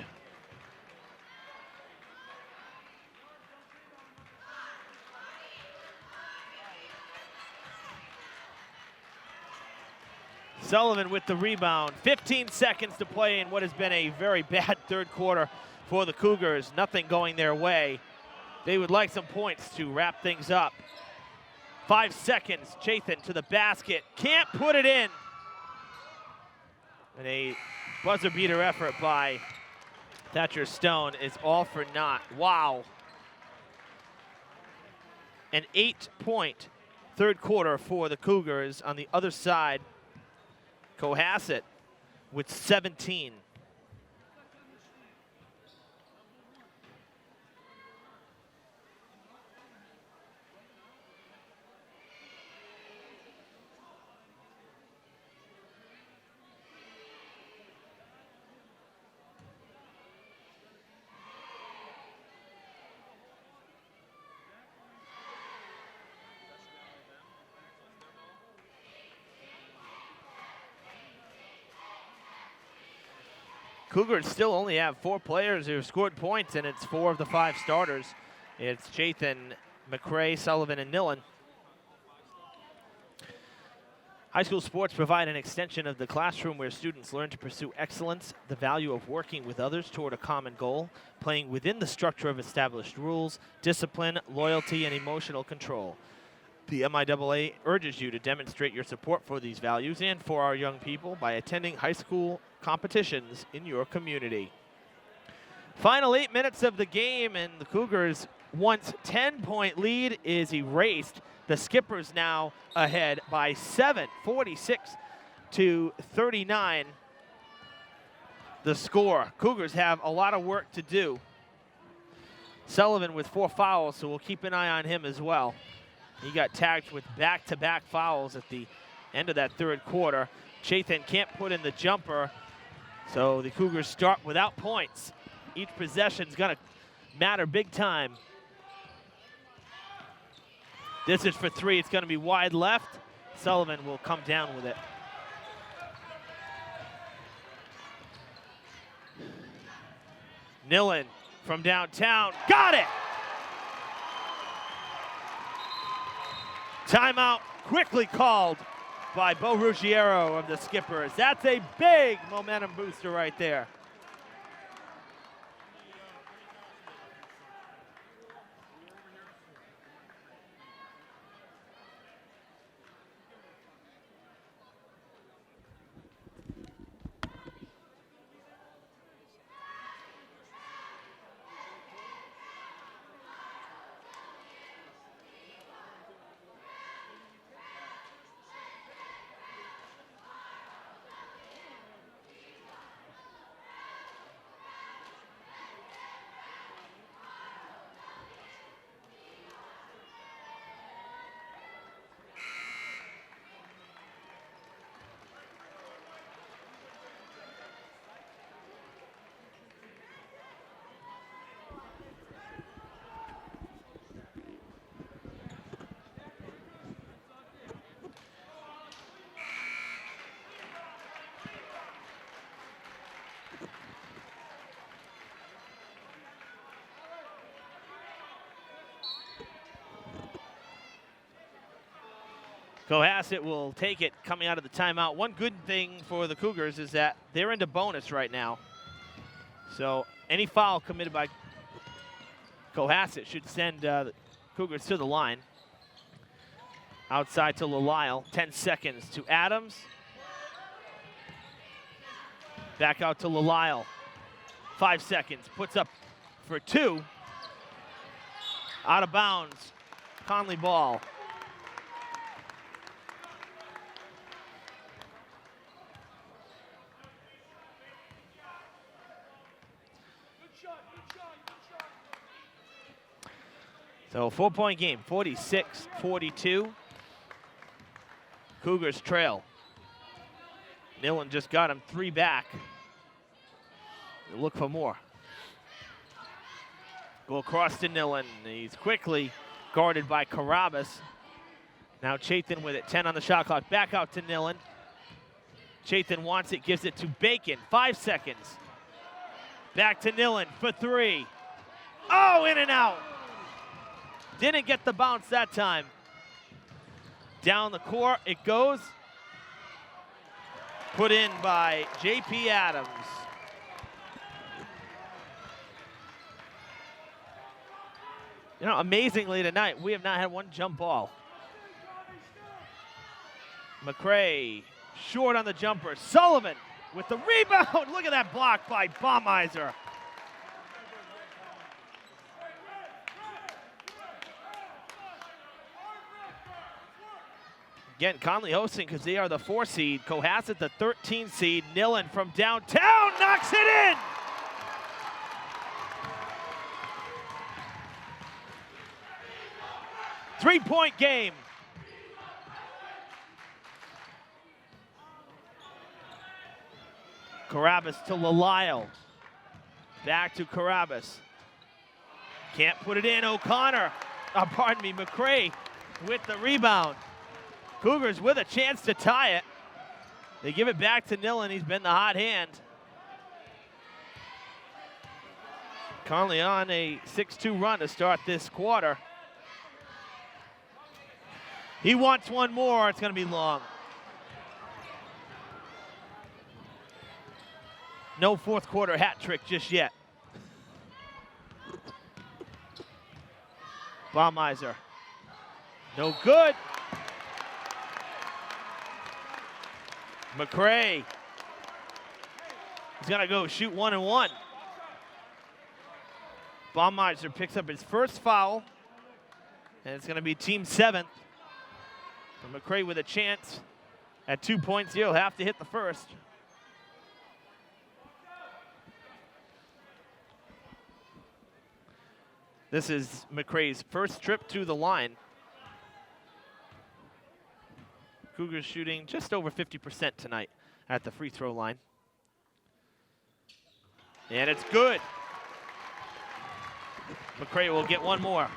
Sullivan with the rebound. 15 seconds to play in what has been a very bad 3rd quarter for the Cougars. Nothing going their way. They would like some points to wrap things up. 5 seconds. Chathan to the basket. Can't put it in. And a buzzer beater effort by Thatcher Stone is all for naught. Wow. An 8-point 3rd quarter for the Cougars. On the other side, Cohasset with 17. Cougars still only have 4 players who have scored points, and it's 4 of the 5 starters. It's Chathan, McCray, Sullivan, and Nillen. High school sports provide an extension of the classroom where students learn to pursue excellence, the value of working with others toward a common goal, playing within the structure of established rules, discipline, loyalty, and emotional control. The MIAA urges you to demonstrate your support for these values and for our young people by attending high school competitions in your community. Final 8 minutes of the game, and the Cougars' once 10-point lead is erased. The Skippers now ahead by 7, 46-39. The score. Cougars have a lot of work to do. Sullivan with 4 fouls, so we'll keep an eye on him as well. He got tagged with back-to-back fouls at the end of that 3rd quarter. Chathan can't put in the jumper, so the Cougars start without points. Each possession's gonna matter big time. This is for 3. It's gonna be wide left. Sullivan will come down with it. Nillen from downtown, got it! Timeout quickly called by Bo Ruggiero of the Skippers. That's a big momentum booster right there. Cohasset will take it coming out of the timeout. One good thing for the Cougars is that they're into bonus right now. So any foul committed by Cohasset should send the Cougars to the line. Outside to Lalisle, 10 seconds to Adams. Back out to Lalisle, 5 seconds, puts up for 2. Out of bounds, Connolly ball. So 4-point game, 46-42. Cougars trail. Nillen just got him 3 back. They'll look for more. Go across to Nillen. He's quickly guarded by Carabas. Now Chathan with it, 10 on the shot clock. Back out to Nillen. Chathan wants it, gives it to Bacon. 5 seconds. Back to Nillen for 3. Oh, in and out. Didn't get the bounce that time. Down the court it goes. Put in by J.P. Adams. You know, amazingly tonight, we have not had one jump ball. McCray short on the jumper. Sullivan with the rebound. Look at that block by Baumeiser. Again, Connolly hosting because they are the 4 seed. Cohasset, the 13 seed. Nillen from downtown knocks it in. Three-point game. Carabas to Lalisle. Back to Carabas. Can't put it in. O'Connor. McCray with the rebound. Cougars with a chance to tie it. They give it back to Nillen. He's been the hot hand. Connolly on a 6-2 run to start this quarter. He wants one more. It's going to be long. No fourth quarter hat trick just yet. Baumeiser. No good. McCray. He's going to go shoot 1 and 1. Baumeiser picks up his first foul. And it's going to be team 7th. And McCray with a chance at 2 points. He'll have to hit the first. This is McCray's first trip to the line. Cougars shooting just over 50% tonight at the free throw line. And it's good. McCray will get one more.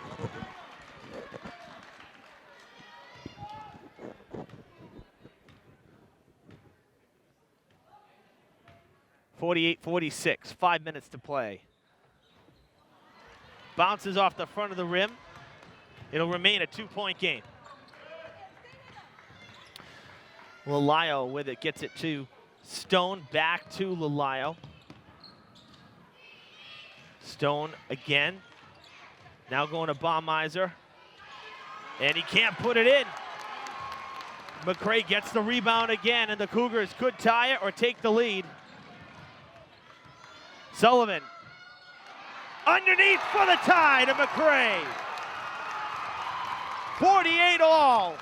(48-46), 5 minutes to play. Bounces off the front of the rim. It'll remain a 2-point game. Lalayo with it, gets it to Stone, back to Lalayo. Stone again. Now going to Baumeiser. And he can't put it in. McCray gets the rebound again, and the Cougars could tie it or take the lead. Sullivan. Underneath for the tie to McCray. 48 all.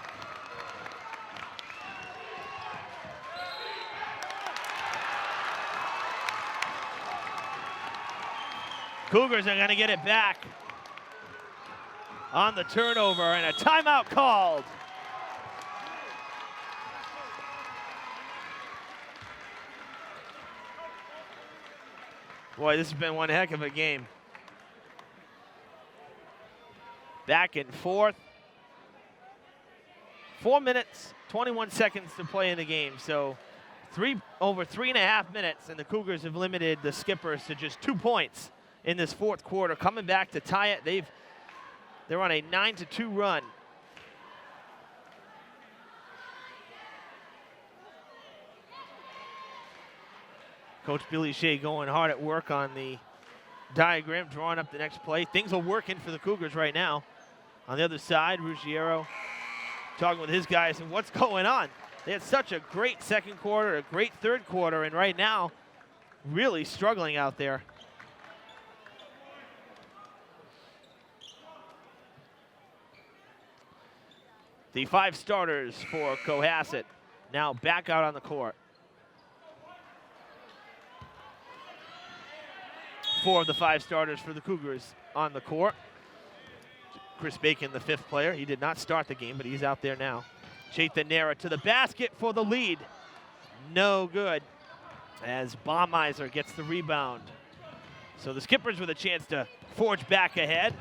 Cougars are going to get it back on the turnover, and a timeout called. Boy, this has been one heck of a game. Back and forth. 4 minutes, 21 seconds to play in the game. So over 3.5 minutes, and the Cougars have limited the Skippers to just 2 points in this fourth quarter. Coming back to tie it, they're on a 9-2 run. Coach Billy Shea going hard at work on the diagram, drawing up the next play. Things are working for the Cougars right now. On the other side, Ruggiero talking with his guys and what's going on. They had such a great second quarter, a great third quarter, and right now, really struggling out there. The 5 starters for Cohasset now back out on the court. 4 of the 5 starters for the Cougars on the court. Chris Bacon, the 5th player. He did not start the game, but he's out there now. Chethan Nera to the basket for the lead. No good, as Baumeiser gets the rebound. So the Skippers with a chance to forge back ahead.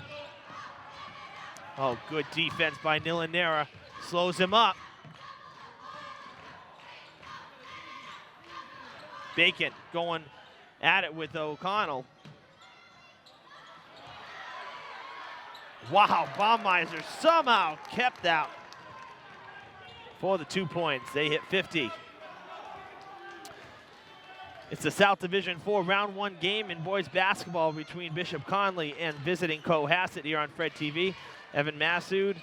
Oh, good defense by Nera. Slows him up. Bacon going at it with O'Connell. Wow, Baumeiser somehow kept out for the 2 points. They hit 50. It's the South Division 4 Round 1 game in boys basketball between Bishop Connolly and visiting Cohasset here on Fred TV. Evan Massoud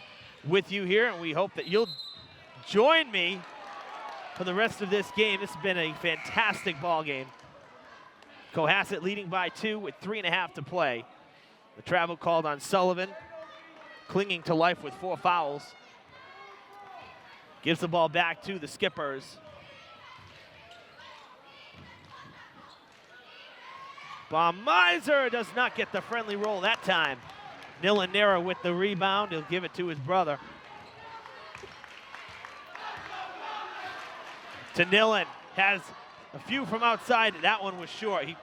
with you here, and we hope that you'll join me for the rest of this game. This has been a fantastic ball game. Cohasset leading by 2 with 3.5 to play. The travel called on Sullivan, clinging to life with 4 fouls. Gives the ball back to the Skippers. Baumeiser does not get the friendly roll that time. Nera with the rebound. He'll give it to his brother. To Nillen. Has a few from outside. That one was short. He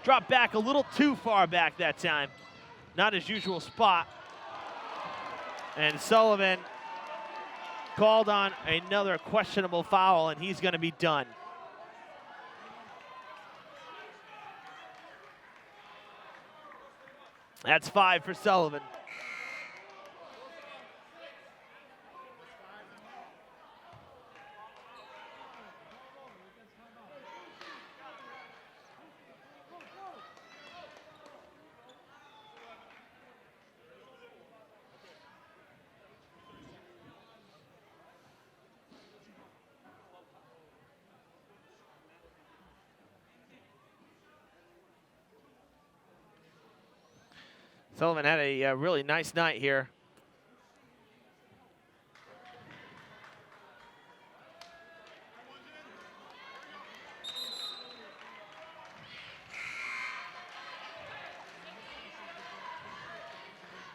dropped back a little too far back that time. Not his usual spot. And Sullivan called on another questionable foul, and he's going to be done. That's 5 for Sullivan. Sullivan had a really nice night here.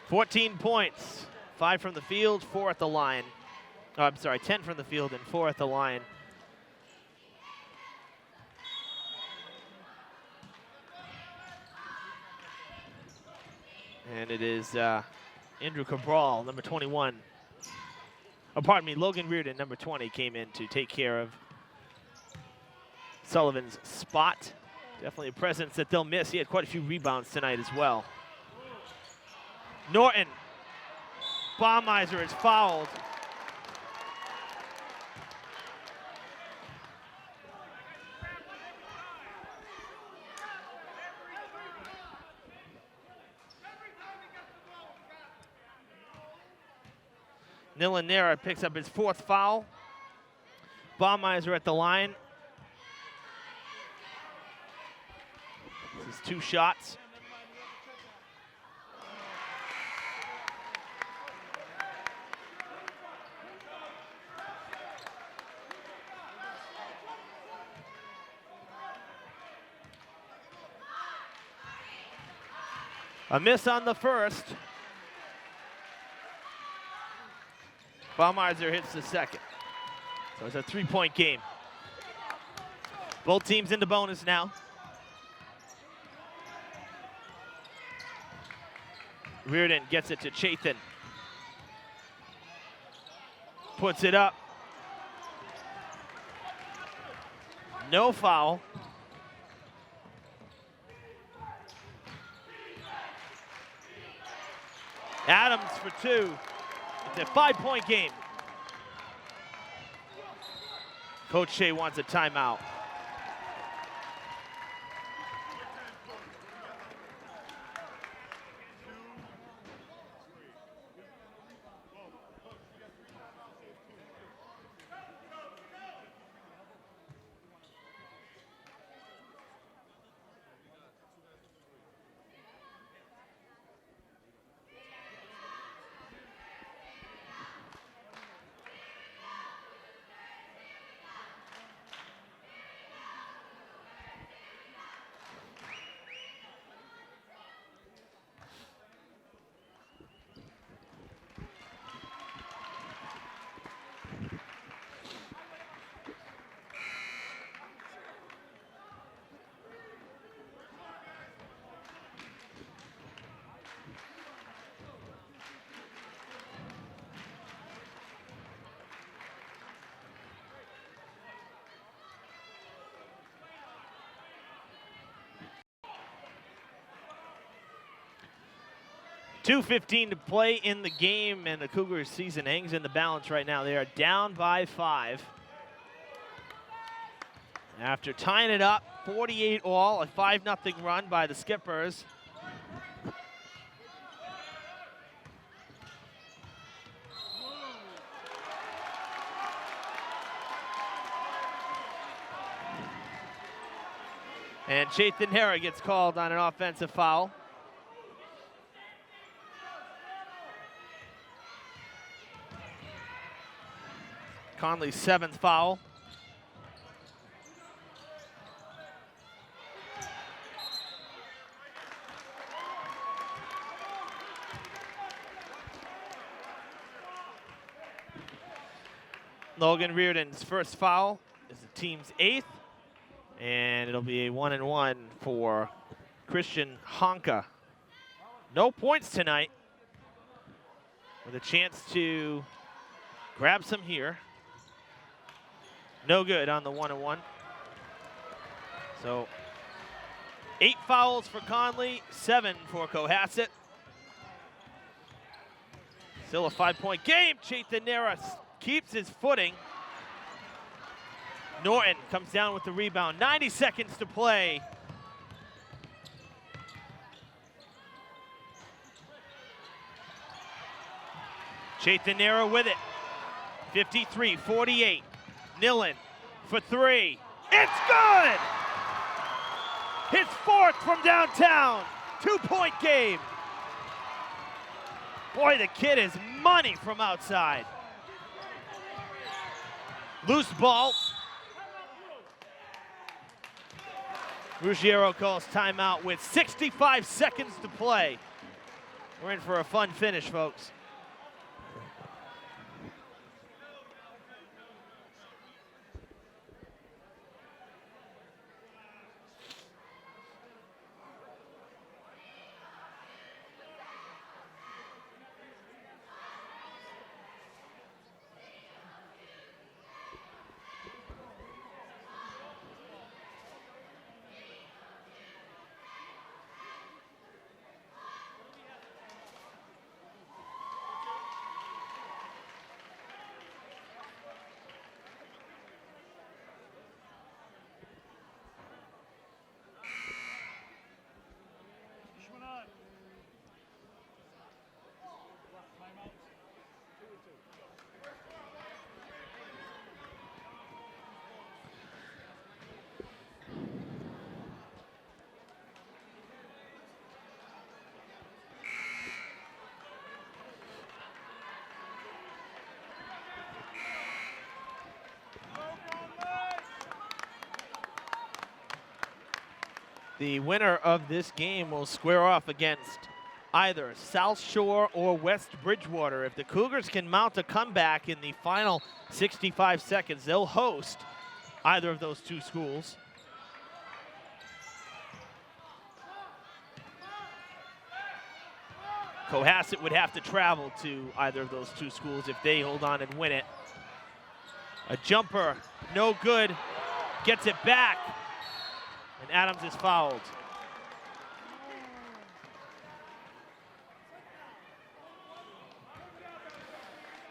"14 points, 5 from the field, 4 at the line." Oh, I'm sorry, 10 from the field and 4 at the line. And it is Andrew Cabral, number 21. Oh, pardon me, Logan Reardon, number 20, came in to take care of Sullivan's spot. Definitely a presence that they'll miss. He had quite a few rebounds tonight as well. Norton. Baumeiser is fouled. Nilanera picks up his 4th foul. Baumeiser at the line. This is 2 shots. A miss on the first. Baumeiser hits the second. So it's a 3-point game. Both teams into bonus now. Reardon gets it to Chaitin. Puts it up. No foul. Adams for 2. It's a 5-point game. Coach Shea wants a timeout. .2:15 to play in the game, and the Cougars' season hangs in the balance right now. They are down by 5. After tying it up, 48 all, a 5-0 run by the Skippers. And Chaitin Hera gets called on an offensive foul. Connolly's 7th foul. Logan Reardon's first foul is the team's 8th, and it'll be a 1-and-1 for Christian Honka. No points tonight, with a chance to grab some here. No good on the 1-and-1. So 8 fouls for Connolly, 7 for Cohasset. Still a 5-point game. Chaitanya keeps his footing. Norton comes down with the rebound. 90 seconds to play. Chaitanya with it. 53-48. Nillen for three. It's good! His fourth from downtown. 2-point game. Boy, the kid is money from outside. Loose ball. Ruggiero calls timeout with 65 seconds to play. We're in for a fun finish, folks. The winner of this game will square off against either South Shore or West Bridgewater. If the Cougars can mount a comeback in the final 65 seconds, they'll host either of those two schools. Cohasset would have to travel to either of those two schools if they hold on and win it. A jumper, no good, gets it back. And Adams is fouled.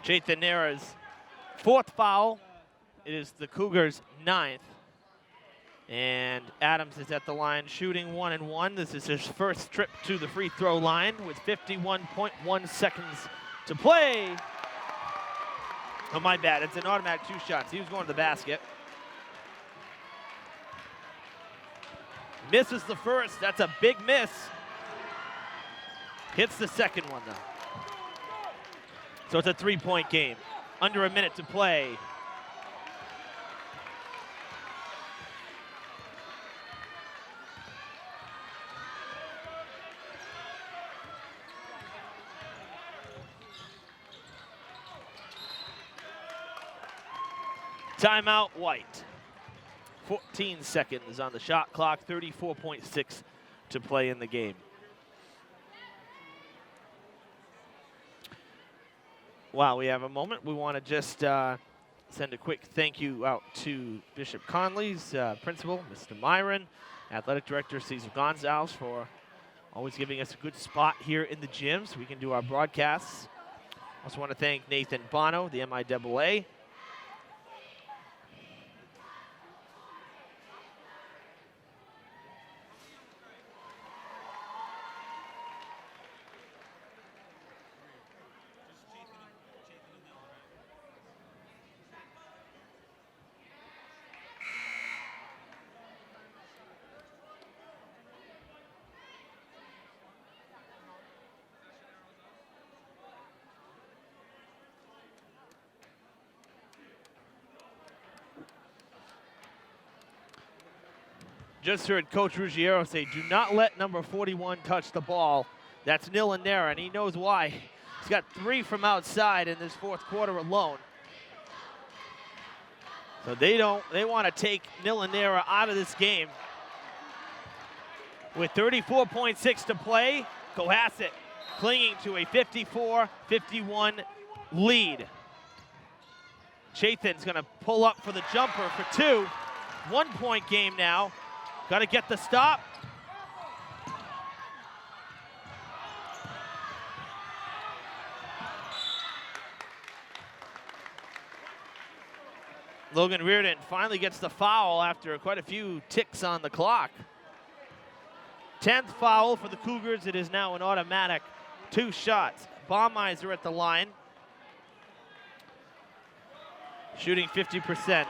Chaitanya's fourth foul. It is the Cougars' 9th. And Adams is at the line shooting 1-1. This is his first trip to the free throw line with 51.1 seconds to play. Oh, my bad. It's an automatic 2 shots. He was going to the basket. Misses the first. That's a big miss. Hits the second one, though. So it's a 3-point game. Under a minute to play. Timeout, White. 14 seconds on the shot clock, 34.6 to play in the game. While we have a moment, we want to just send a quick thank you out to Bishop Connolly's principal, Mr. Myron, athletic director Cesar Gonzalez, for always giving us a good spot here in the gym so we can do our broadcasts. Also want to thank Nathan Bono, the MIAA. Just heard Coach Ruggiero say, do not let number 41 touch the ball. That's Nillen, and he knows why. He's got 3 from outside in this fourth quarter alone. So they want to take Nillen out of this game. With 34.6 to play, Cohasset clinging to a 54-51 lead. Chaitan's going to pull up for the jumper for 2. 1-point game now. Got to get the stop. Logan Reardon finally gets the foul after quite a few ticks on the clock. 10th foul for the Cougars. It is now an automatic 2 shots. Baumeiser at the line, shooting 50%.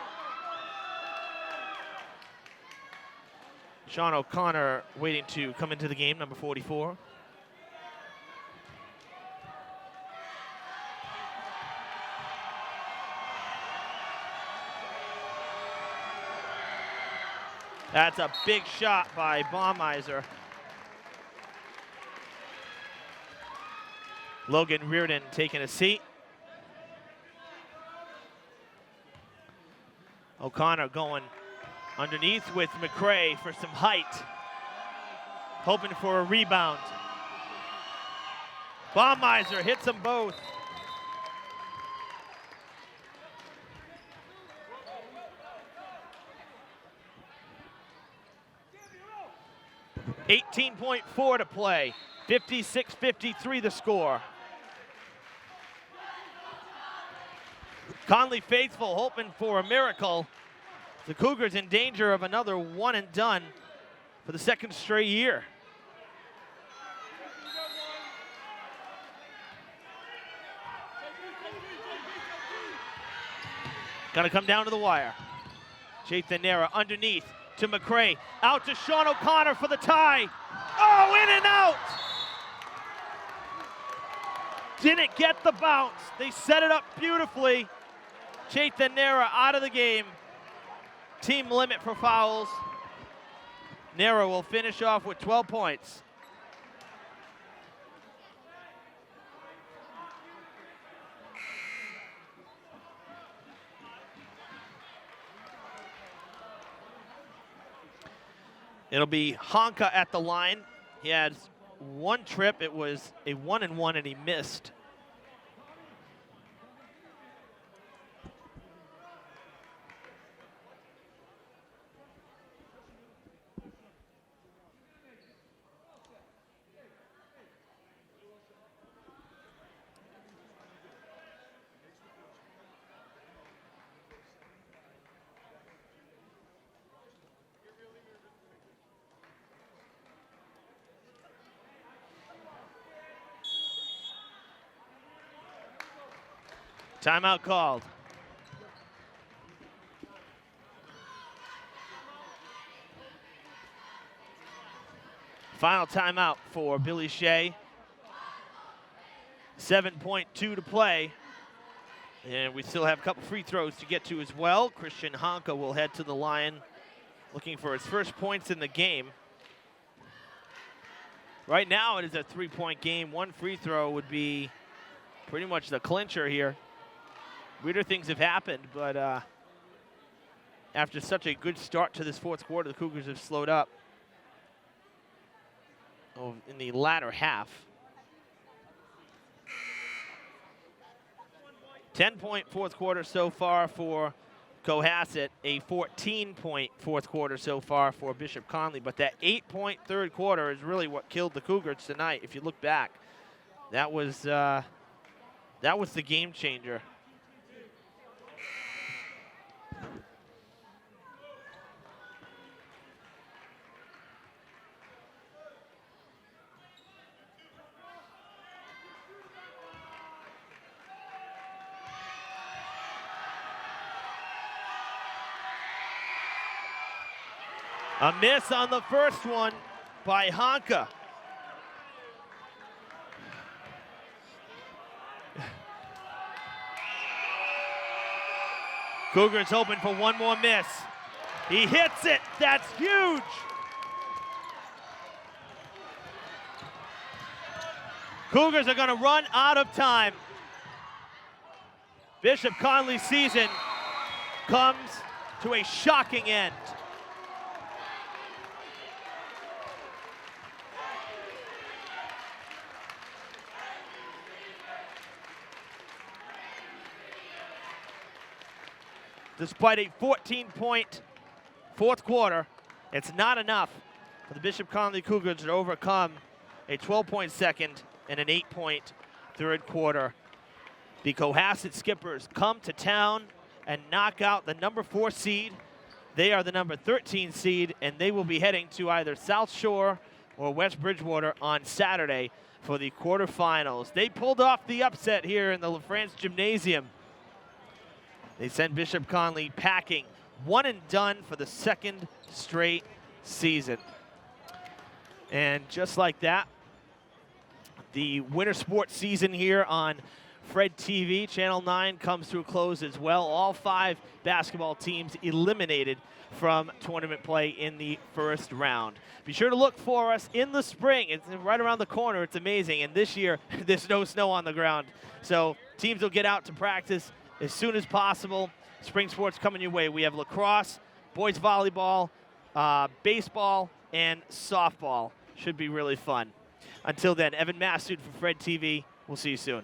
Sean O'Connor waiting to come into the game, number 44. That's a big shot by Baumeiser. Logan Reardon taking a seat. O'Connor going underneath with McCray for some height. Hoping for a rebound. Baumeiser hits them both. .4 to play. 56-53 the score. Connolly faithful hoping for a miracle. The Cougars in danger of another one and done for the 2nd straight year. Gonna come down to the wire. Jathan Nera underneath to McCray. Out to Sean O'Connor for the tie. Oh, in and out! Didn't get the bounce. They set it up beautifully. Jathan Nera out of the game. Team limit for fouls. Nera will finish off with 12 points. It'll be Honka at the line. He had one trip. It was a 1-and-1 and he missed. Timeout called. Final timeout for Billy Shea. 7.2 to play. And we still have a couple free throws to get to as well. Christian Honka will head to the line looking for his first points in the game. Right now it is a 3-point game. One free throw would be pretty much the clincher here. Weirder things have happened, but after such a good start to this 4th quarter, the Cougars have slowed up in the latter half. 10-point 4th quarter so far for Cohasset, a 14-point 4th quarter so far for Bishop Connolly, but that 8-point 3rd quarter is really what killed the Cougars tonight. If you look back, that was the game changer. A miss on the first one by Honka. Cougars hoping for one more miss. He hits it. That's huge. Cougars are going to run out of time. Bishop Connolly's season comes to a shocking end. Despite a 14-point 4th quarter, it's not enough for the Bishop Connolly Cougars to overcome a 12-point 2nd and an 8-point 3rd quarter. The Cohasset Skippers come to town and knock out the number 4 seed. They are the number 13 seed, and they will be heading to either South Shore or West Bridgewater on Saturday for the quarterfinals. They pulled off the upset here in the LaFrance Gymnasium. They send Bishop Connolly packing, one and done for the second straight season. And just like that, the winter sports season here on Fred TV, Channel 9, comes to a close as well. All 5 basketball teams eliminated from tournament play in the first round. Be sure to look for us in the spring. It's right around the corner. It's amazing. And this year, there's no snow on the ground. So teams will get out to practice as soon as possible. Spring sports coming your way. We have lacrosse, boys volleyball, baseball, and softball. Should be really fun. Until then, Evan Massoud for Fred TV. We'll see you soon.